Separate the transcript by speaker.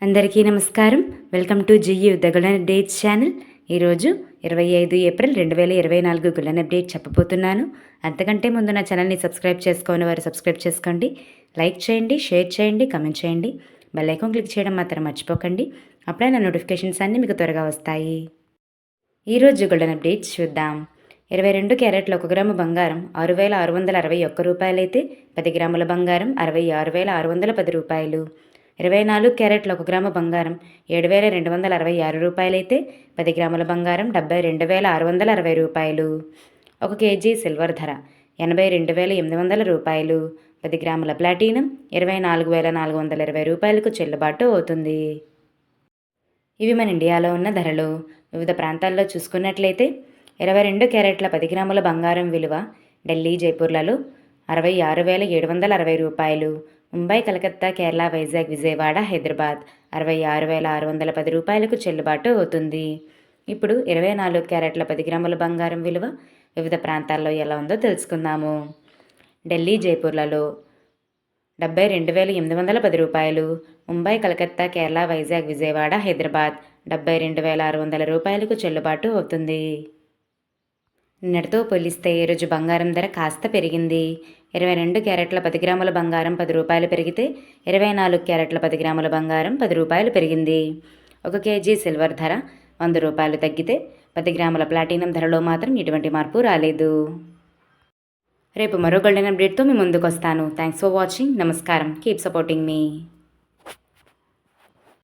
Speaker 1: అందరికీ నమస్కారం. Welcome to జియు the golden updates channel. ఈరోజు 25 ఏప్రిల్ 2024 గోల్డెన్ అప్డేట్ చెప్పబోతున్నాను. అంతకంటే ముందు నా ఛానల్ని సబ్స్క్రైబ్ చేసుకోని వారు సబ్స్క్రైబ్ చేసుకోండి, లైక్ చేయండి, షేర్ చేయండి, కామెంట్ చేయండి. బెల్ ఐకాన్ క్లిక్ చేయడం మాత్రం మర్చిపోకండి. అప్పుడే నా నోటిఫికేషన్స్ అన్నీ మీకు త్వరగా వస్తాయి. ఈరోజు గోల్డెన్ అప్డేట్స్ చూద్దాం. 22 క్యారెట్ల 1 గ్రాము బంగారం 6,661 రూపాయలైతే 10 గ్రాముల బంగారం 66,610 రూపాయలు. 24 క్యారెట్ల 1 గ్రాము బంగారం 7,266 రూపాయలైతే 10 గ్రాముల బంగారం 72,660 రూపాయలు. 1 కేజీ సిల్వర్ ధర 82,800 రూపాయలు. 10 గ్రాముల ప్లాటినం 24,420 రూపాయలకు చెల్లుబాటు అవుతుంది. ఇవి మన ఇండియాలో ఉన్న ధరలు. వివిధ ప్రాంతాల్లో చూసుకున్నట్లయితే 22 క్యారెట్ల 10 గ్రాముల బంగారం విలువ ఢిల్లీ, జైపూర్లలో 66,760 రూపాయలు. ముంబై, కలకత్తా, కేరళ, వైజాగ్, విజయవాడ, హైదరాబాద్ 66,610 రూపాయలకు చెల్లుబాటు అవుతుంది. ఇప్పుడు 24 క్యారెట్ల 10 గ్రాముల బంగారం విలువ వివిధ ప్రాంతాల్లో ఎలా ఉందో తెలుసుకుందాము. ఢిల్లీ, జైపూర్లలో 72,810 రూపాయలు. ముంబై, కలకత్తా, కేరళ, వైజాగ్, విజయవాడ, హైదరాబాద్ 72,600 రూపాయలకు చెల్లుబాటు అవుతుంది. నిన్నటితో పోలిస్తే ఈరోజు బంగారం ధర కాస్త పెరిగింది. 22 క్యారెట్ల 10 గ్రాముల బంగారం 10 రూపాయలు పెరిగితే 24 క్యారెట్ల 10 గ్రాముల బంగారం 10 రూపాయలు పెరిగింది. 1 కేజీ సిల్వర్ ధర 100 రూపాయలు తగ్గితే 10 గ్రాముల ప్లాటినం ధరలో మాత్రం ఎటువంటి మార్పు రాలేదు. రేపు మరో గోల్డెన్ అప్డేట్తో మీ ముందుకు వస్తాను. Thanks for watching. నమస్కారం. కీప్ సపోర్టింగ్ మీ.